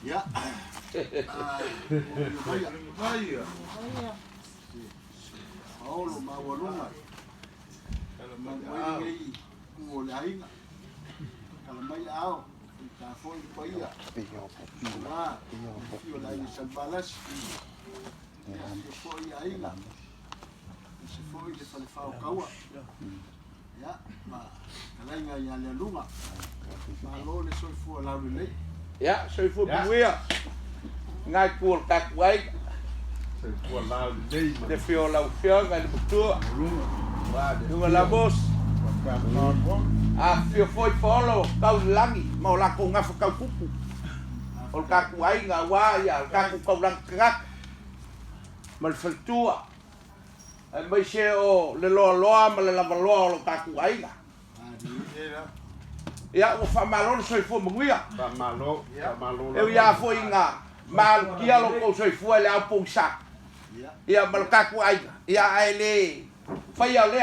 Ya. Vaya. Paulo mawalunga. Kalau mai ngồi lại kalau mai ao ta foi paia. Ah, io la salvalas. Foi aí lá. Se foi de falfau kaua. Ya, ma kalanga ya le lunga. Ma lo le soi fu la le. Ya, soi fu buia. Ngai kuol tak wai. Soi fu la le. De fio la fio ngai butua. Dunga la bos. Fio foi folo kau langi mau la ko ngafa kau kupu. Ol kaku ai nga wa ya kaku kau lang krak. Mal faltua. Mai se o le loa ma le lava loa lo kaku ai nga. Ya o fa malo soi fu mungia. Fa malo. Eu ya foi nga mal kia lo ko soi fu le au sa. Ya mal kaku ai. Ya ai le fai ya le.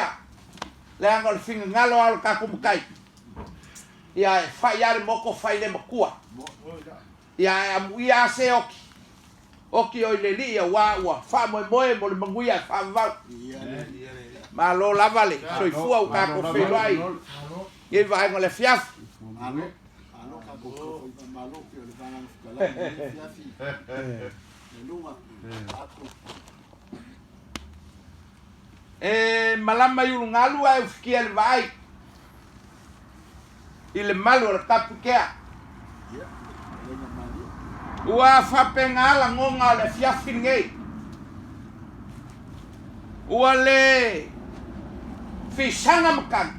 Le angol finga ngalo al kaku mkai. Ya fai ya moko fai le makua. Ya amuia se oki. Oki o le li ya wa fa mo mo le manguia fa va. Ma lo lavale soi fu au kaku filai. Ye vai ngol le fiaf. Alo kaku malo que le van a ficar fiafi. Le lunga. Malama yulu ngalu ai fikia le vai. Ile malu le kapu kea. Ua whapengala ngonga le fiafi ngei. Ua le fisanga makang.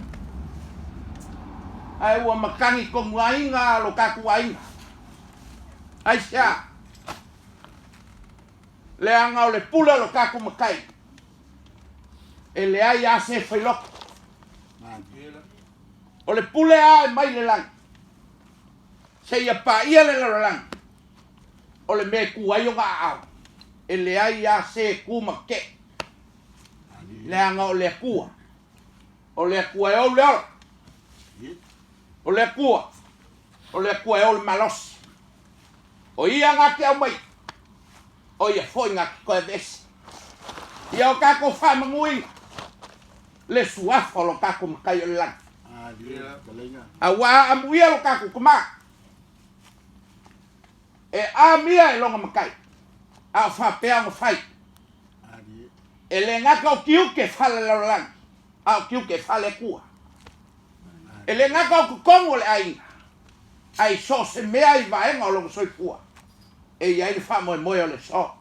Ai ua makangi ko ngainga lo kaku ainga. Ai sia. Le anga le pula lo kaku makai. Ele ai a se foi loco. O le pule a mai le lang. Se ia pa ia le lang. O le me ku ai o nga au. Ele ai a se ku ma ke. Le anga o le kua. O le kua e o le ora. O le kua. O le kua e o le malos. O ia nga ke au mai. O ia foi nga ko e des. Ia o kako fa mangui. Le suafa lo kaku makai o le lang. Awa amuia lo kaku kuma. E a mia e longa makai. A fa pea mo fai. E le ngaka o kiu ke fale lo lang. A o kiu ke fale kua. E le ngaka o kukongo le ai. Ai so se mea i vaenga o longa soi kua. E iai le fa moe moe o le so.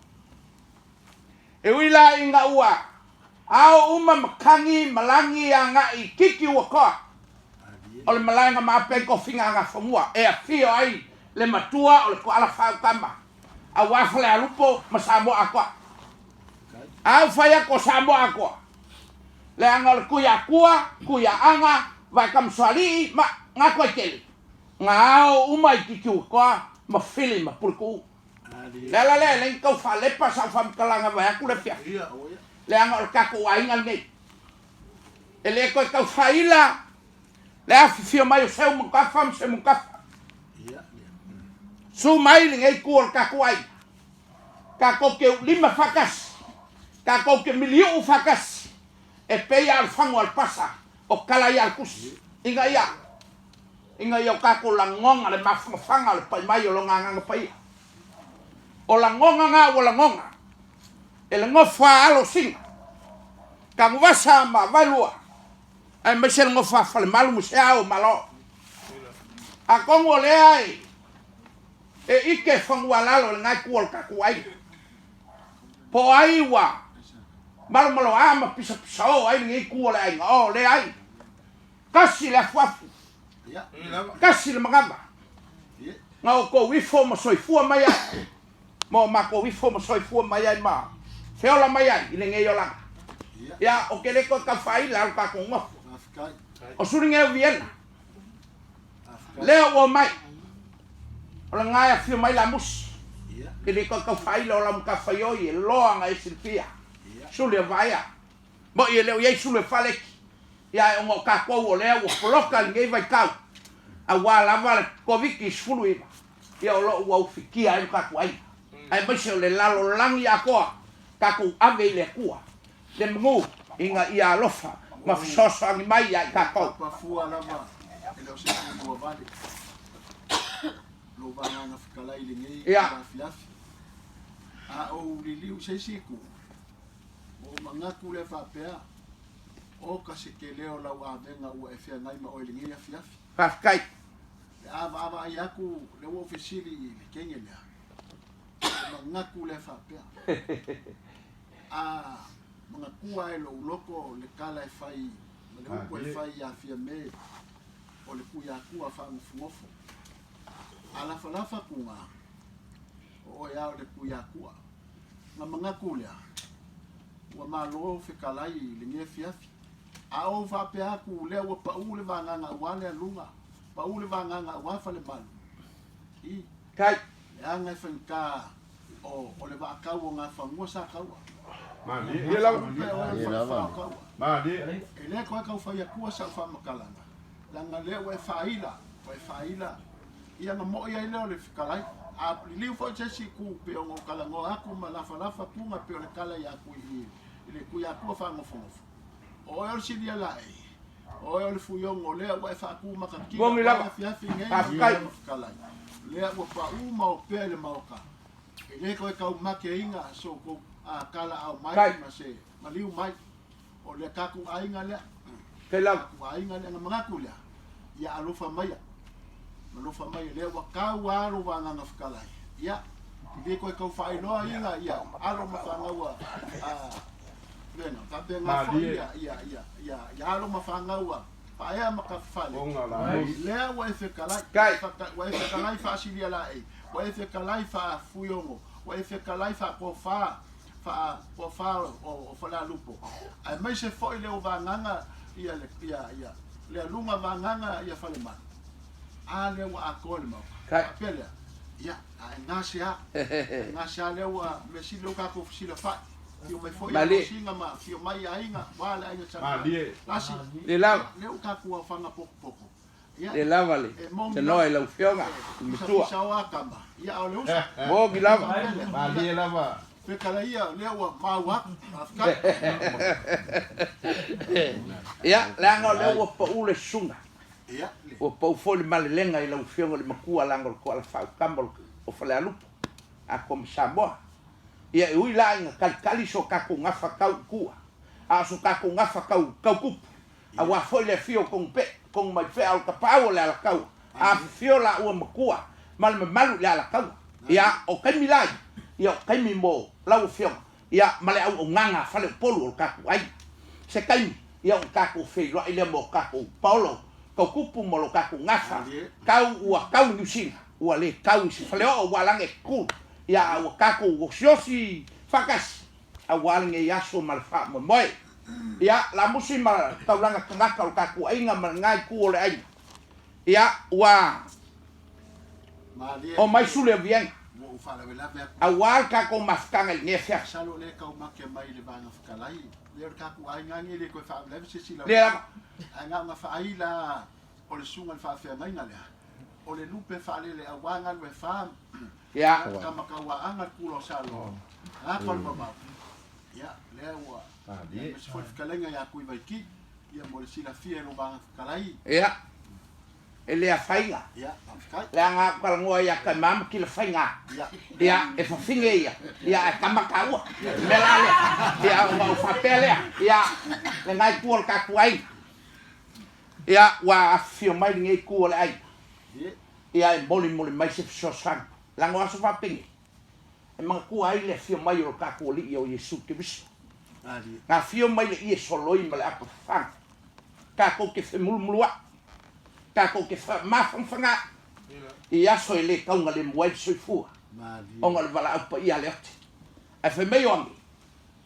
E wila inga ua. Ao uma makangi malangi a ngai kiki ua koa. O le malanga maape ko finga nga whamua. E a fio ai le matua o le ko ala whau kama. A wafale a lupo ma Samoa a koa. Au whaia ko Samoa a koa. Le anga le kuia kua, kuia anga, vai kam swali ma nga koe keli. Nga ao uma i kiki ua koa ma fili ma pulku. Le kau whalepa sa whamkalanga vai aku le fia. Le anga o kako wainga nei. E le koe kau whaila. Le afi fio mai o seu mukafa, mo se mukafa. Su mai le ngei kua o kako wainga. Kako ke lima whakas. Kako ke miliu whakas. E pei al whangu al pasa. O kalai al kusi. Inga ia. Inga ia o kako la ngonga le mawhanga le pai mai o longa nganga pai. O la ngonga ngā o la ngonga. E le ngofa alo singa. Ka ngwasa ma valua. Ai mai se ngofa fale malu mo Seao'omālō. A kongo le ai. E ike whangua lalo le ngai kua kaku ai. Po ai wa. Malo ama pisa o ai ngai kua le ai. O le ai. Kasi le fuafu. Kasi le magamba. Nga o ko wifo ma soifua mai ai. Mo mako wifo mo soifua mai ai ma. Feola mai ai, ile nge yola. Ya, o ke le ko ka faila al ka ko ngo. O suringe o Viena. Leo o mai. O la ngai afio mai la mus. Ke le ko ka faila o la mu ka faioi e loa nga e silpia. Suli o vaia. Mo i leo ye suli faleki. Ya o ngo ka ko o leo o poloka nge vai kau. A wa la va ko viki sfulu iba. ia o lo ua fikia ai ka ku ai ai mai se le lalo langi a koa ka ku ave le kua le mngu inga ia lofa ma fisoso ngi mai ai ka ko pa fua lava ele o se ku vale lo banana fikala ile ngi fiafi a o liliu se siku o mangaku le fa pea o ka se ke leo la wa venga ua e fia ngai ma o ile ngi fiafi kai ava ai aku le ofisili le kenge mea mangaku le fa pea a mangaku ai lo loko le kala e fai le upo e fai a fia me o le kuia kua fa ngofo ala falafa kunga o ya le kuia kua na mangaku le wa malo fe kalai le nge fiafi a o fa pea ku le o pa u le vanga wale lunga pa ule vanga wa fa le malu I kai anga fanka o le va ka nga fa mo sa ka wa ma di ele ko ka fa ya ku sa fa makalanga langa le wa faila ia nga mo ia le fikalai a li fo che ku pe o kalango aku ma la fa ku nga pe le kala ya ku I le ku ya ku fa mo fo o yo si dia la o le fuiong o lea wa fa ku makaki fia ngai kalai lea wa pa u ma o pele ma o ka ele ko ka make inga so ko a kala au mai ma se maliu mai o le ka ku ainga le pela ku ainga le nga ku le ya alofa mai le wa ka wa ro wa nga kalai ya ele ko ka fa ino inga ya alo ma fa nga wa Viena, tapi ya alo mafanga ua pa ea makafale lea wa efe kalai fa asilia la e wa efe kalai fa fuyongo wa efe kalai fa kofa o fala lupo ai mai se foi le o vanganga ia le lunga vanganga ia fale ma a le wa akol ma pele ya ngasia le wa mesilo ka ko fusila fa Io mai foi singa ma fio mai ainga wala ainga cha lasi le lava le ka ku fanga poco le lava le se no e la afioga mutua sawa kama ia o le usa mo ki lava le lava pe kala ia le wa mawa afka ia langa le wa pa ule sunga ia o pa fole malelenga i la afioga le makua langa ko ala fa kambol o fale alupo a kom saboa ia e ui la inga kali so kako ngafa kau kua a so kako ngafa kau kupu a wa foi fio kong pe kong mai fe al kapau le ala kau a fio la ua makua mal malu le ala kau ia o kai milai ia kai mi mo la fio ia male au nganga fale polu o kako ai se kai ia o kako fe lo ile mo kako paulo kau kupu mo lo kako ngafa kau ua kau nusinga ua le kau si fale o walange ku ia o kako o siosi fakas a walinge yaso malfa mo moi ia la musima taulanga kangaka o kako ainga ngai ku ole ai ia wa o mai sule Viena a wal kako maskanga ne fa salo le ka make mai le banga fkalai le kako ainga ni le ko fa le se sila le anga ma fa aila o le sunga fa fa mai ngale o le lupe fa le awanga le fa ya kama kawa anga kulo salo akol baba ya lewa se foi fkalenga ya ku vaiki ia mo sila fie no banga fkalai ya ele a fainga ya afkai langa kalngoa ya ka mam kila fainga ya e fa finge ya kama kawa melale ya o fa pele ya le ngai kuol ka kuai ya wa fio mai ngai kuol ai ya e moli mai se so sang lango aso fa pingi e mga kuai le fio mai o ka kuoli o Yesu ke bis na fio mai le ie soloi male apa fang ka ko ke fe mulmulua ka ko ke fa ma fanga ia so ele ka nga le mwai so fu o nga le vala apa ia le oti a fe me yo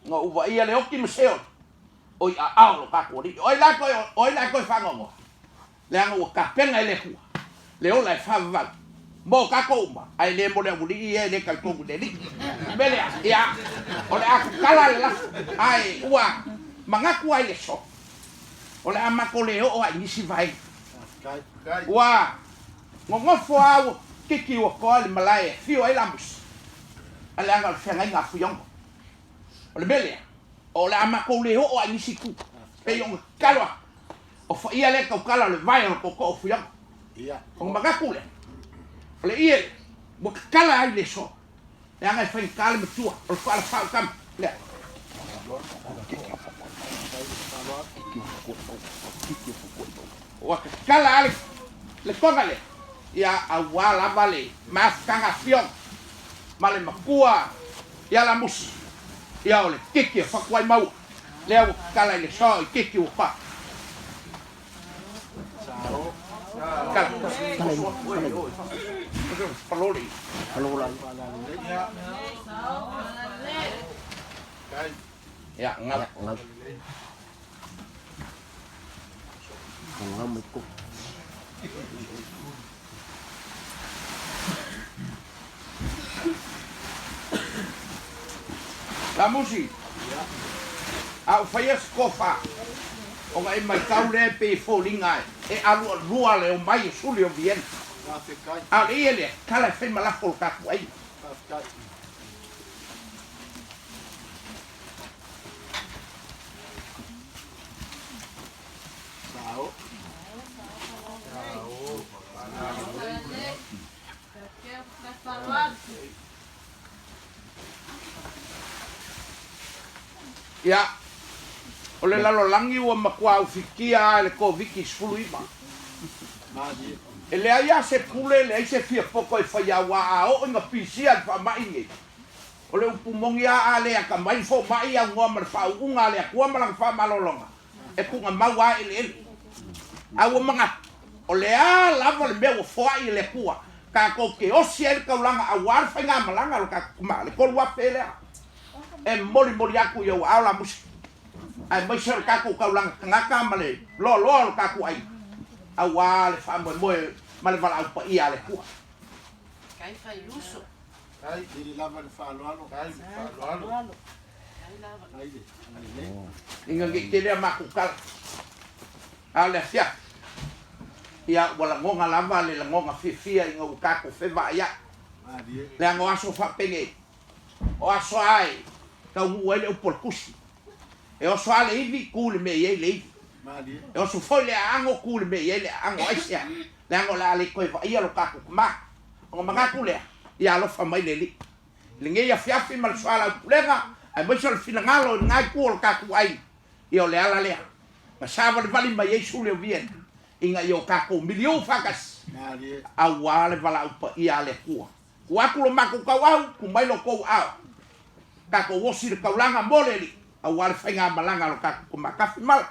nga uva ia le oki museo o ia ao ka kuoli o la ko fa ngo le nga ka penga ele fu le ola fa va mo ka ko ma ai le mo le buli e le ka ko le ni bele ya o le aku kala la ai ua manga ku ai le so o le ama ko le o ai ni si vai wa ngo fo au kiki o ko le malai fio ai lamus ale anga le fenga nga fuyon o le bele o le ama ko le ho ai siku e yong kalwa o fa ia le ka kala le vai o ko fuyon ia o magakule o le ie mo kala ai le so e anga fa kala me tua o fa fa kam le o kala ale le kongale ia awala vale mafkanga fiong male makua ia la mus ia ole kiki fakwai mau leo kala le so kiki o pa kala paloli ya ngap la musi au fai skofa o ngai mai kaule pe folinga e alu rua le o mai suli o Viena a ele kala fe mala folka ai ya o le lalo langi ua makua ufikia le ko viki sfuluima ele aia se pule le ai se fia poko e whaia wa a o inga pisia fa mai o le upumongi a le a ka mai fo mai a ngua mar fa unga le a kua malang fa malolonga e kunga maua ele a ua manga o le a lava le mea ua foa i le kua ka ko ke osi e kaulanga a war whainga malanga lo ka kuma le kolua pelea e moli aku yo ala mus ai mai ser ka ko kaulang ngaka male lo ka ku ai awal fa mo male vala pa ia le ku kai fai luso kai diri lava le fa lo kai inga ke le ma ku kal ale sia ia wala ngonga lava le ngonga fifia inga ka ku fe va ia le ngo aso fa penge o aso ai ka uele o porcusi e o soale ivi kule me ye le e o so foi le ango kule me ye le ango aisia le ango la le koe ia lo kaku ma o manga kule ia lo fa mai le le nge ia fiafi mal soala pulenga ai mo so fina ngalo ngai ku o kaku ai io le ala le ma sava le vali mai yesu le Viena inga io kaku miliu fakas a wale vala upa ia le ku ku lo maku ka wa ku mai lo ko a kako wosi le kaulanga moleli a wale whainga malanga lo kako kumakafi mala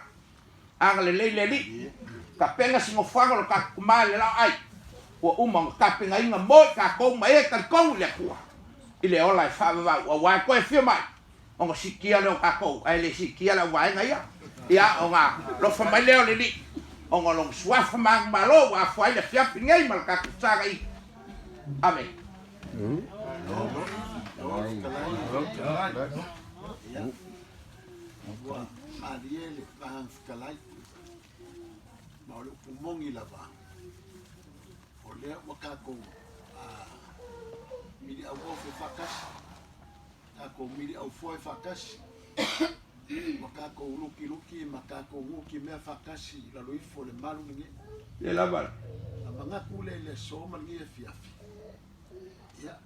anga le leili ka penga singo whanga lo kako kumai le lao ai ua umang ka penga inga moi kako mai e kalkou le kua i le ola e whawa ua wae koe whio mai onga sikia leo kako ai le sikia leo wae ngai ia onga lo whamai leo le li onga long swafa mang malo wa whai le whiapi ngai mal kako saga i amen Mariele van skalai ma o pumongi lava o le wakako miri au ofe fakas ako miri au foi fakas wakako luki makako uki mea fakasi la loifo le malu nge le lava manga kule le soma nge fiafi ya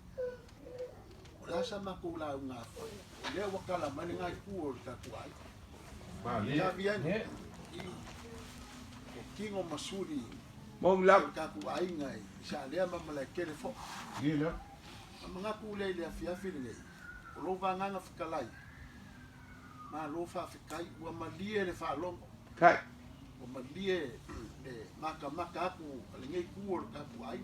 rasa makula nga fa le wakala mani ngai ku ka kuai ya bien kingo masuri mo la ka kuai ngai sa le ma le kele fo Gila. manga kule le fiafi le lo vanga nga fikalai ma lo fa fikai wa malie le fa long kai o malie maka aku le ngai ku ka kuai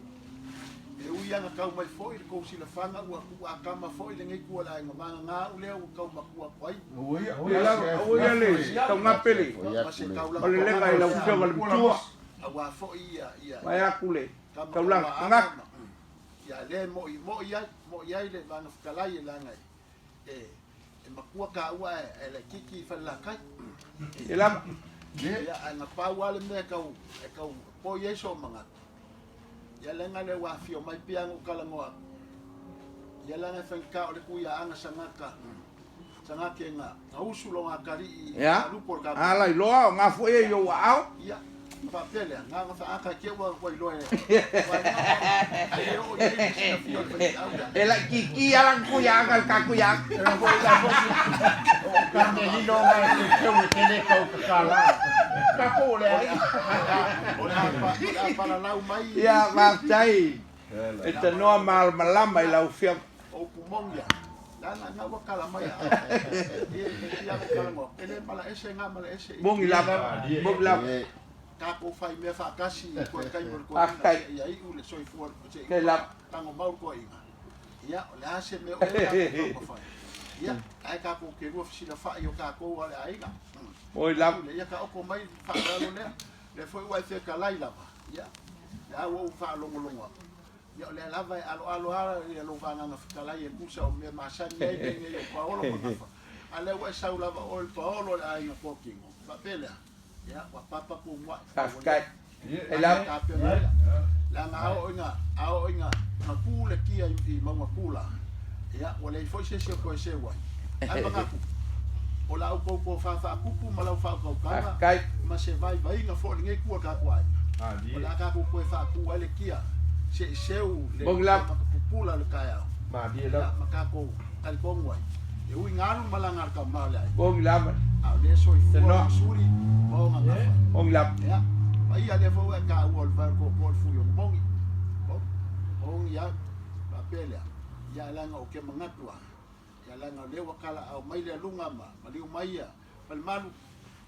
e uia nga kau mai foi ko si la fanga ua ku akama foi le ngai ku la nga nga ule o kau makua kwai oia le tau ngapele o le lenga i la ufianga le tua awa foi ia mai akule tau lang ngak ya le mo ia le vanga fkalai la ngai e makua ka ua e le kiki fa la kai e la ya nga pa wale me kau po yeso manga ia lenga le wa fio mai piango kalangoa ia langa fenka o le kuia anga sangaka sangake nga ausu lo ngakari ya ala iloa nga fu e yo au ia papele nga nga fa aka ke wa iloa ela kiki ala kuia anga kakuia Kami hino mai ke u tele ka kala. ka ko le ai para lau mai ya va tai esta no mal malama ila ufia o kumongia dana nga wakala mai ia wakala ngo ele mala ese nga mala ese mongi la ka ko fai me fa kasi ko kai mo ko ia i ule soi fu ke la tango mau ko inga ia le ase me o ko ia ai ka ko ke ro fsila fa yo ka ko wale aiga oi la ia ka ko mai fa lo le foi wa fe ka lai la ia ya wo fa lo ngolonga ia le lava alo ala ia lo va na fa lai e kusa o me masani e ko olo ko ale wa sa lava o paolo ai ko kingo fa pele ya wa papa ko mo kai ela la nga ao inga na kule kia i mama kula ya wala i foi se ko se wa ai banga o la ko fa kupu mala fa ko kai ma se vai nga fo ngai ku ka kwa o la ka ko fa ku ale kia se seu le pula le kaya Ma dia la. ma ka ko al ko ngwa e u ngalu mala ngar ka mala bong la a le so i suli mo nga bong la ya ai ale fo ka wol va ko fu yo mongi o ya papela ya langa o ke mangatua ya langa le wakala au mai le lunga maliu mai ya pal malu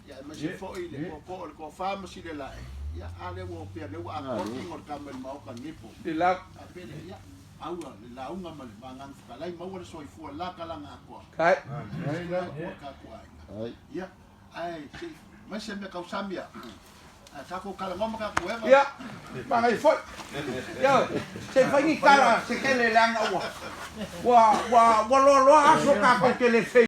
ya ma se fo ile ko pharmacy le la ya ale wo pe le wa ko ngor kamel mau kan nipo di la papela ya au la unga mal mangan kalai mau le so i fu la kala nga ko kai ya ai ma se me kausamia ka ko kala ngoma ka kueva ya bangai foi ya se fai ni cara se que le langa wa lo aso ka ko que le